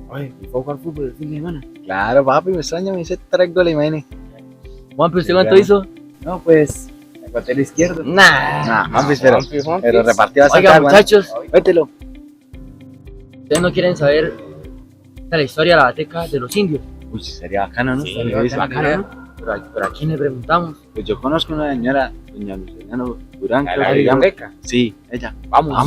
Oye, ¿y fue a jugar fútbol el fin de semana? Claro, papi, me extraña, me hice 3 goles, imagínate. Juan, ¿pero usted Sí, cuánto bueno. hizo? No, pues, el lateral izquierdo. Nah, Juanpis, Juanpis. pero repartió bastante. Oiga, agua, ¿no? muchachos, mételo. ¿Ustedes no quieren saber la historia de la bateca de los indios? Uy, sería bacano, ¿no? Sí, Sería sería bacano. bacano, ¿no? Pero ¿a quién le preguntamos? Pues yo conozco una señora, doña Luciana Durán, ¿La creo de que la se llama. biblioteca? Sí, ella. Vamos.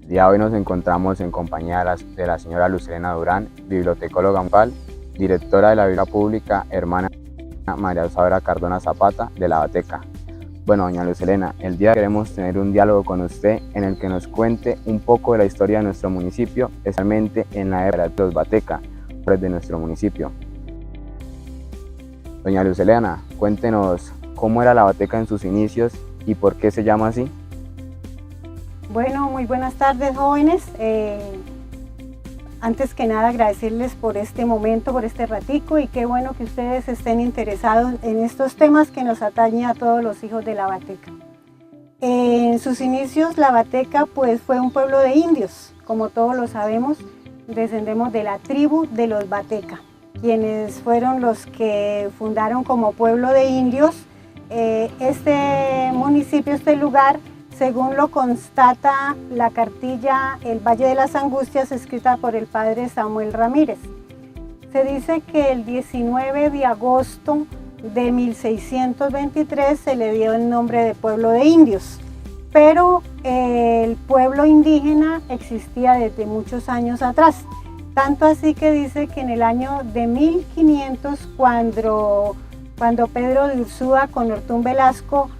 El día de hoy nos encontramos en compañía de la señora Lucelena Durán, bibliotecóloga municipal, directora de la Biblioteca Pública, hermana María Isabela Cardona Zapata, de la Bateca. Bueno, doña Lucelena, el día de hoy queremos tener un diálogo con usted en el que nos cuente un poco de la historia de nuestro municipio, especialmente en la época de los Bateca, de nuestro municipio. Doña Lucelena, cuéntenos cómo era la Bateca en sus inicios y por qué se llama así. Bueno, muy buenas tardes, jóvenes. Antes que nada agradecerles por este momento, por este ratico, y qué bueno que ustedes estén interesados en estos temas que nos atañen a todos los hijos de la Bateca. En sus inicios la Bateca pues fue un pueblo de indios, como todos lo sabemos, descendemos de la tribu de los Bateca, quienes fueron los que fundaron como pueblo de indios este municipio, este lugar, según lo constata la cartilla El Valle de las Angustias, escrita por el padre Samuel Ramírez. Se dice que el 19 de agosto de 1623 se le dio el nombre de pueblo de indios, pero el pueblo indígena existía desde muchos años atrás. Tanto así que dice que en el año de 1500, cuando Pedro de Ursúa con Ortún Velasco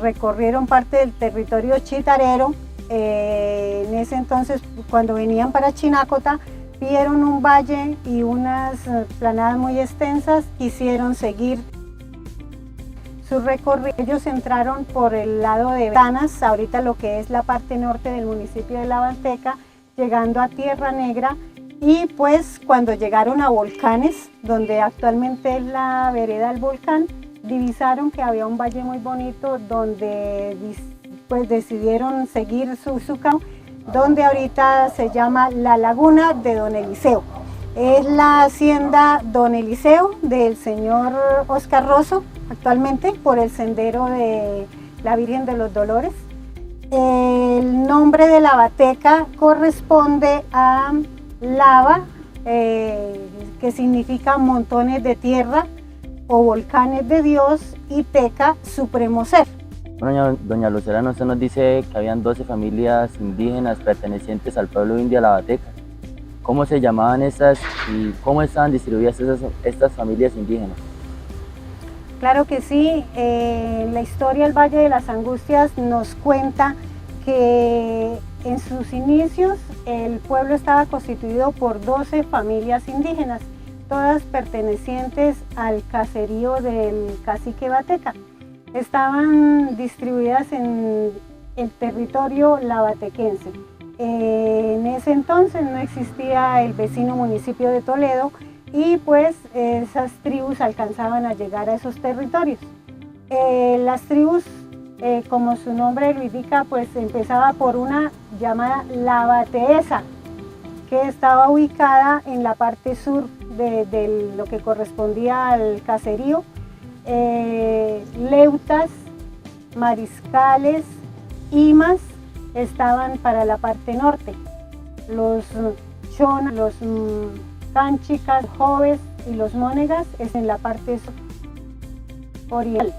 recorrieron parte del territorio chitarero, en ese entonces cuando venían para Chinacota vieron un valle y unas planadas muy extensas, quisieron seguir su recorrido. Ellos entraron por el lado de Ventanas, ahorita lo que es la parte norte del municipio de La Bateca, llegando a Tierra Negra, y pues cuando llegaron a Volcanes, donde actualmente es la vereda del Volcán, divisaron que había un valle muy bonito donde pues decidieron seguir su camino, donde ahorita se llama la Laguna de Don Eliseo. Es la hacienda Don Eliseo del señor Oscar Rosso, actualmente por el sendero de la Virgen de los Dolores. El nombre de la Bateca corresponde a lava, que significa montones de tierra, o volcanes de Dios, y Teca, supremo ser. Bueno, doña Lucelena, usted nos dice que habían 12 familias indígenas pertenecientes al pueblo indio de la Bateca. ¿Cómo se llamaban estas y cómo estaban distribuidas estas familias indígenas? Claro que sí, la historia del Valle de las Angustias nos cuenta que en sus inicios el pueblo estaba constituido por 12 familias indígenas, todas pertenecientes al caserío del cacique Bateca. Estaban distribuidas en el territorio lavatequense. En ese entonces no existía el vecino municipio de Toledo, y pues esas tribus alcanzaban a llegar a esos territorios. Las tribus, como su nombre lo indica, pues empezaba por una llamada Lavateesa, que estaba ubicada en la parte sur de lo que correspondía al caserío. Leutas, Mariscales, Imas estaban para la parte norte. Los Chonas, los Cánchicas, Joves y los Mónegas es en la parte oriental.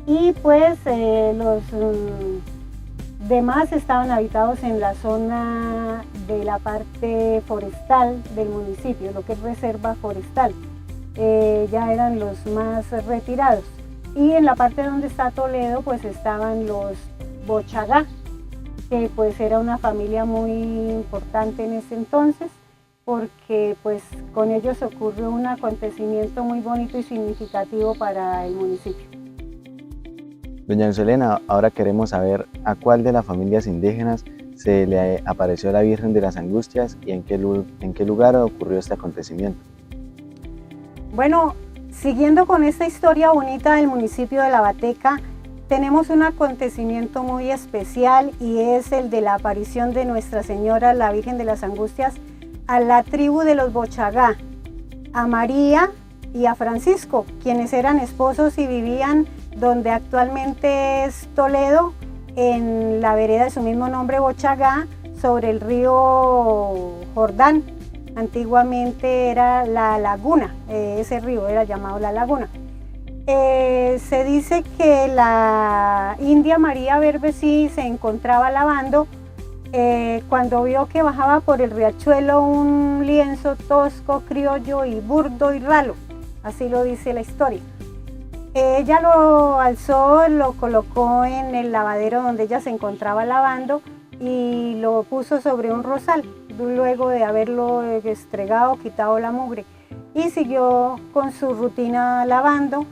Y pues los demás estaban habitados en la zona de la parte forestal del municipio, lo que es reserva forestal. Ya eran los más retirados. Y en la parte donde está Toledo pues estaban los Bochagá, que pues era una familia muy importante en ese entonces, porque pues con ellos ocurrió un acontecimiento muy bonito y significativo para el municipio. Doña Lucelena, ahora queremos saber a cuál de las familias indígenas se le apareció la Virgen de las Angustias y en qué lugar ocurrió este acontecimiento. Bueno, siguiendo con esta historia bonita del municipio de La Bateca, tenemos un acontecimiento muy especial y es el de la aparición de Nuestra Señora, la Virgen de las Angustias, a la tribu de los Bochagá, a María y a Francisco, quienes eran esposos y vivían donde actualmente es Toledo, en la vereda de su mismo nombre, Bochagá, sobre el río Jordán. Antiguamente era la laguna, ese río era llamado la laguna. Se dice que la india María Berbesí se encontraba lavando cuando vio que bajaba por el riachuelo un lienzo tosco, criollo y burdo y ralo, así lo dice la historia. Ella lo alzó, lo colocó en el lavadero donde ella se encontraba lavando y lo puso sobre un rosal, luego de haberlo estregado, quitado la mugre, y siguió con su rutina lavando.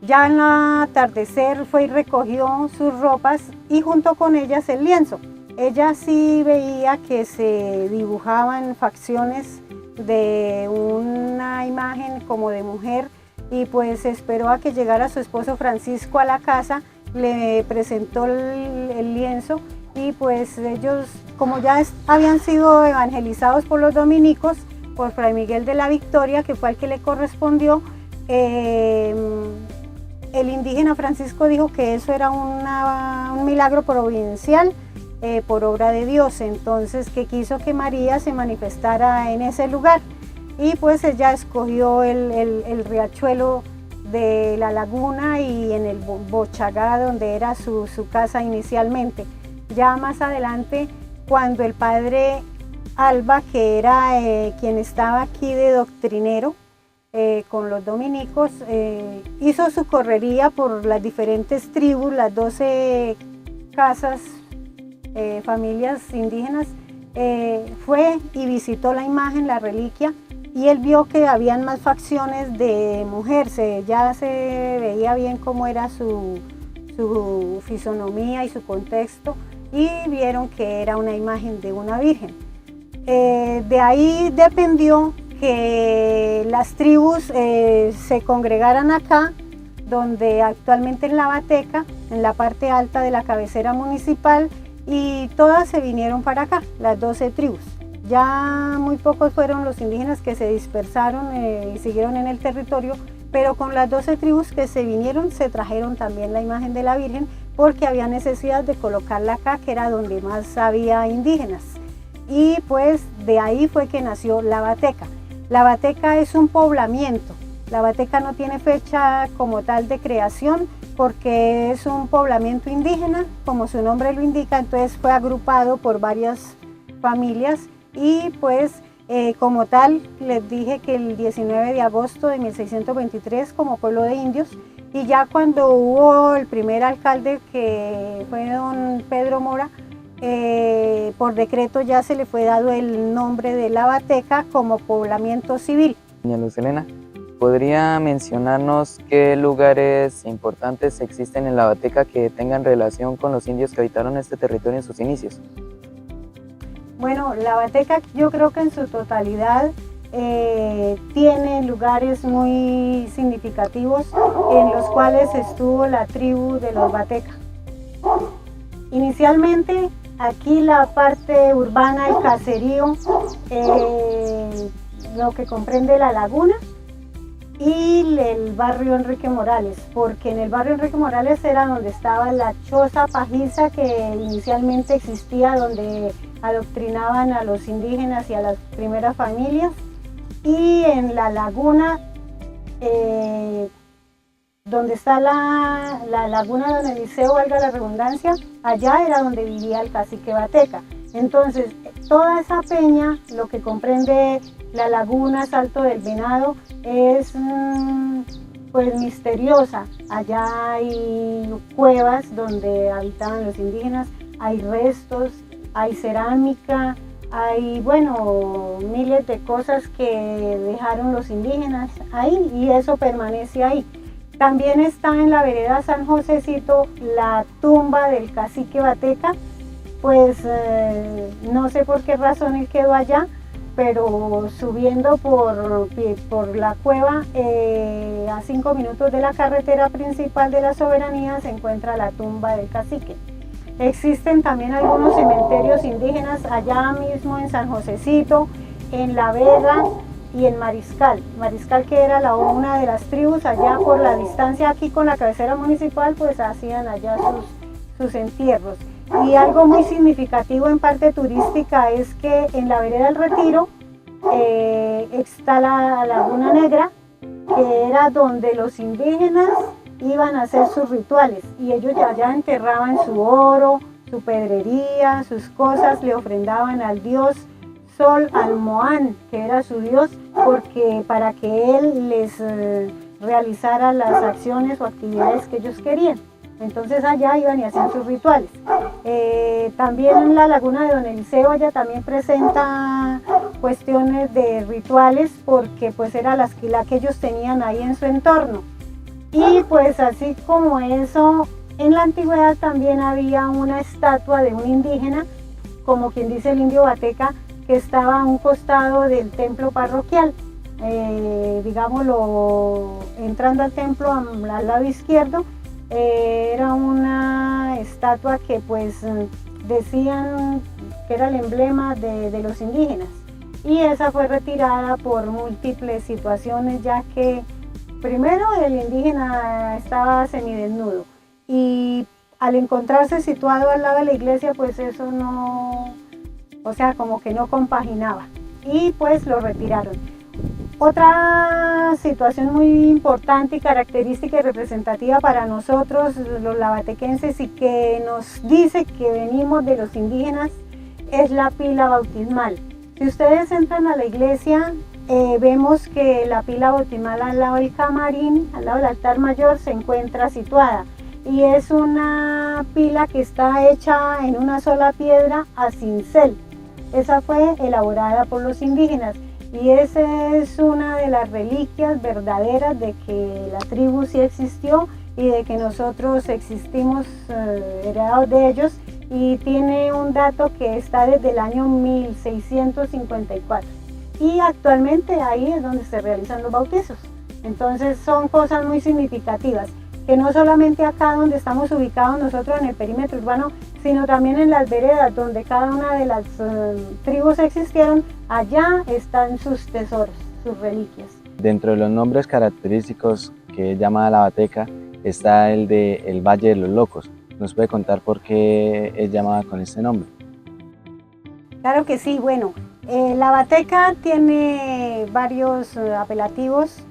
Ya en el atardecer fue y recogió sus ropas y junto con ellas el lienzo. Ella sí veía que se dibujaban facciones de una imagen como de mujer y pues esperó a que llegara su esposo Francisco a la casa, le presentó el lienzo y pues ellos, como ya habían sido evangelizados por los dominicos, por Fray Miguel de la Victoria, que fue al que le correspondió, el indígena Francisco dijo que eso era un milagro providencial por obra de Dios, entonces que quiso que María se manifestara en ese lugar y pues ella escogió el riachuelo de la laguna y en el Bochagá, donde era su casa inicialmente. Ya más adelante, cuando el padre Alba, que era quien estaba aquí de doctrinero, con los dominicos, hizo su correría por las diferentes tribus, las 12 casas, familias indígenas, fue y visitó la imagen, la reliquia, y él vio que habían más facciones de mujer, ya se veía bien cómo era su fisonomía y su contexto, y vieron que era una imagen de una virgen. De ahí dependió que las tribus se congregaran acá, donde actualmente en Lavateca, en la parte alta de la cabecera municipal, y todas se vinieron para acá, las 12 tribus. Ya muy pocos fueron los indígenas que se dispersaron y siguieron en el territorio, pero con las 12 tribus que se vinieron se trajeron también la imagen de la Virgen, porque había necesidad de colocarla acá, que era donde más había indígenas. Y pues de ahí fue que nació Lavateca. Lavateca es un poblamiento. Lavateca no tiene fecha como tal de creación porque es un poblamiento indígena, como su nombre lo indica, entonces fue agrupado por varias familias y pues como tal les dije que el 19 de agosto de 1623 como pueblo de indios, y ya cuando hubo el primer alcalde, que fue don Pedro Mora, por decreto ya se le fue dado el nombre de Lavateca como poblamiento civil. Doña Luz Helena, ¿podría mencionarnos qué lugares importantes existen en Lavateca que tengan relación con los indios que habitaron este territorio en sus inicios? Bueno, Lavateca yo creo que en su totalidad tiene lugares muy significativos en los cuales estuvo la tribu de los Bateca. Inicialmente aquí la parte urbana, el caserío, lo que comprende la laguna y el barrio Enrique Morales, porque en el barrio Enrique Morales era donde estaba la choza pajiza que inicialmente existía, donde adoctrinaban a los indígenas y a las primeras familias, y en la laguna, donde está la laguna Don Eliseo, valga la redundancia, allá era donde vivía el cacique Bateca. Entonces, toda esa peña, lo que comprende la laguna Salto del Venado, es pues misteriosa. Allá hay cuevas donde habitaban los indígenas, hay restos, hay cerámica, hay, bueno, miles de cosas que dejaron los indígenas ahí y eso permanece ahí. También está en la vereda San Josecito la tumba del cacique Bateca, pues no sé por qué razón él quedó allá, pero subiendo por la cueva, a 5 minutos de la carretera principal de la Soberanía, se encuentra la tumba del cacique. Existen también algunos cementerios indígenas allá mismo en San Josecito, en La Vega y en Mariscal. Mariscal, que era una de las tribus, allá por la distancia aquí con la cabecera municipal, pues hacían allá sus entierros. Y algo muy significativo en parte turística es que en la vereda del Retiro está la Laguna Negra, que era donde los indígenas iban a hacer sus rituales, y ellos allá enterraban su oro, su pedrería, sus cosas, le ofrendaban al dios Sol, al Moán, que era su dios, porque para que él les realizara las acciones o actividades que ellos querían. Entonces allá iban y hacían sus rituales. También la laguna de Don Eliseo allá también presenta cuestiones de rituales, porque pues era la que ellos tenían ahí en su entorno. Y pues así como eso, en la antigüedad también había una estatua de un indígena, como quien dice el indio Bateca, que estaba a un costado del templo parroquial. Digámoslo, entrando al templo al lado izquierdo, era una estatua que pues decían que era el emblema de los indígenas, y esa fue retirada por múltiples situaciones, ya que primero el indígena estaba semidesnudo, y al encontrarse situado al lado de la iglesia, pues eso no, o sea, como que no compaginaba, y pues lo retiraron. Otra situación muy importante y característica y representativa para nosotros los lavatequenses, y que nos dice que venimos de los indígenas, es la pila bautismal. Si ustedes entran a la iglesia, vemos que la pila bautismal al lado del camarín, al lado del altar mayor, se encuentra situada, y es una pila que está hecha en una sola piedra a cincel. Esa fue elaborada por los indígenas. Y esa es una de las reliquias verdaderas de que la tribu sí existió y de que nosotros existimos heredados de ellos, y tiene un dato que está desde el año 1654, y actualmente ahí es donde se realizan los bautizos. Entonces son cosas muy significativas, que no solamente acá donde estamos ubicados nosotros en el perímetro urbano, sino también en las veredas donde cada una de las tribus existieron, allá están sus tesoros, sus reliquias. Dentro de los nombres característicos que es llamada Lavateca está el de el Valle de los Locos. ¿Nos puede contar por qué es llamada con este nombre? Claro que sí, bueno, Lavateca tiene varios apelativos,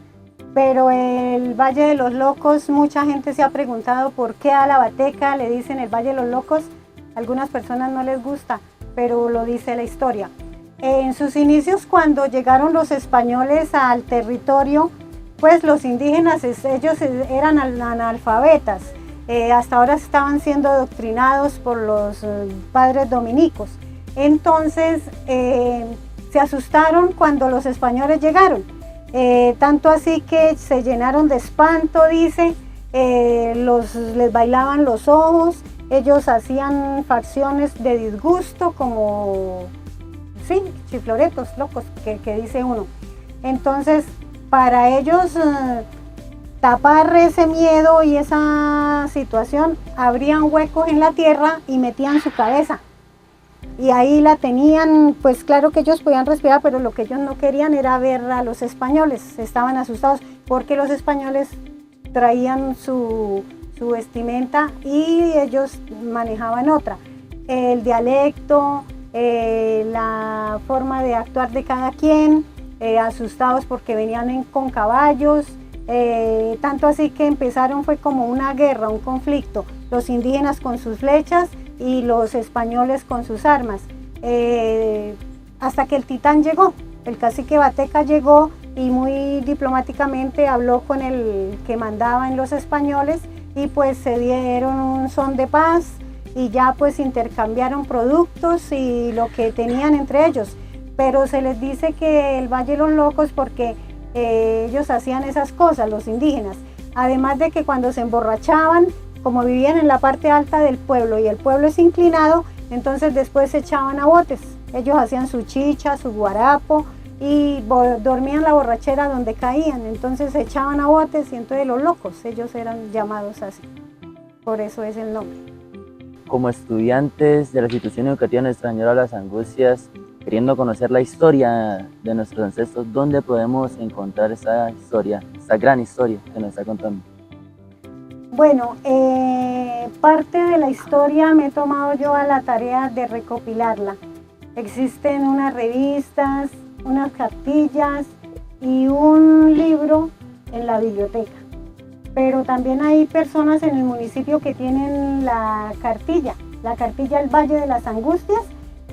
pero el Valle de los Locos, mucha gente se ha preguntado por qué a Lavateca le dicen el Valle de los Locos. Algunas personas no les gusta, pero lo dice la historia. En sus inicios, cuando llegaron los españoles al territorio, pues los indígenas, ellos eran analfabetas. Hasta ahora estaban siendo adoctrinados por los padres dominicos. Entonces, se asustaron cuando los españoles llegaron. Tanto así que se llenaron de espanto, dice, les bailaban los ojos, ellos hacían facciones de disgusto, como, sí, chifloretos locos, que dice uno. Entonces, para ellos tapar ese miedo y esa situación, abrían huecos en la tierra y metían su cabeza. Y ahí la tenían, pues claro que ellos podían respirar, pero lo que ellos no querían era ver a los españoles. Estaban asustados porque los españoles traían su vestimenta y ellos manejaban otra. El dialecto, la forma de actuar de cada quien, asustados porque venían con caballos, tanto así que empezaron, fue como una guerra, un conflicto, los indígenas con sus flechas y los españoles con sus armas, hasta que el titán llegó, el cacique Bateca llegó y muy diplomáticamente habló con el que mandaba en los españoles, y pues se dieron un son de paz y ya pues intercambiaron productos y lo que tenían entre ellos, pero se les dice que el Valle de los Locos porque ellos hacían esas cosas, los indígenas, además de que cuando se emborrachaban, como vivían en la parte alta del pueblo y el pueblo es inclinado, entonces después se echaban a botes Ellos hacían su chicha, su guarapo y dormían la borrachera donde caían, entonces se echaban a botes y entonces los locos, ellos eran llamados así, por eso es el nombre. Como estudiantes de la institución educativa Nuestra Señora de las Angustias, queriendo conocer la historia de nuestros ancestros, ¿dónde podemos encontrar esta historia, esta gran historia que nos está contando? Bueno, parte de la historia me he tomado yo a la tarea de recopilarla. Existen unas revistas, unas cartillas y un libro en la biblioteca. Pero también hay personas en el municipio que tienen la cartilla El Valle de las Angustias,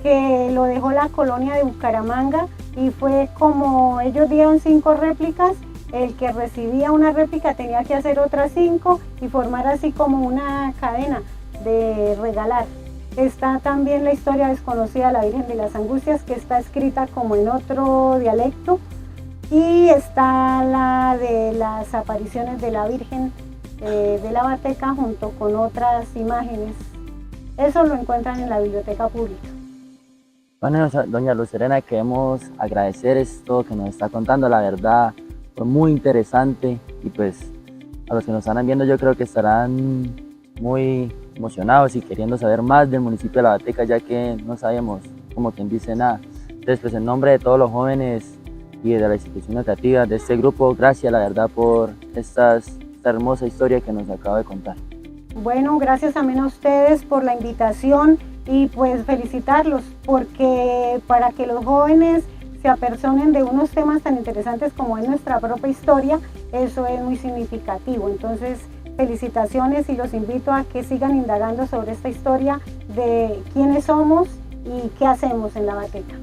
que lo dejó la colonia de Bucaramanga y fue como ellos dieron 5 réplicas, el que recibía una réplica tenía que hacer otras 5 y formar así como una cadena de regalar. Está también la historia desconocida de la Virgen de las Angustias, que está escrita como en otro dialecto, y está la de las apariciones de la Virgen de la Bateca junto con otras imágenes. Eso lo encuentran en la biblioteca pública. Bueno, doña Luz Serena, queremos agradecer esto que nos está contando, la verdad fue muy interesante y pues a los que nos están viendo yo creo que estarán muy emocionados y queriendo saber más del municipio de La Bateca, ya que no sabemos, como quien dice, nada. Entonces, pues en nombre de todos los jóvenes y de la institución educativa, de este grupo, gracias la verdad por esta hermosa historia que nos acaba de contar. Bueno, gracias también a ustedes por la invitación y pues felicitarlos, porque para que los jóvenes se apersonen de unos temas tan interesantes como es nuestra propia historia, eso es muy significativo. Entonces, felicitaciones y los invito a que sigan indagando sobre esta historia de quiénes somos y qué hacemos en La Bateca.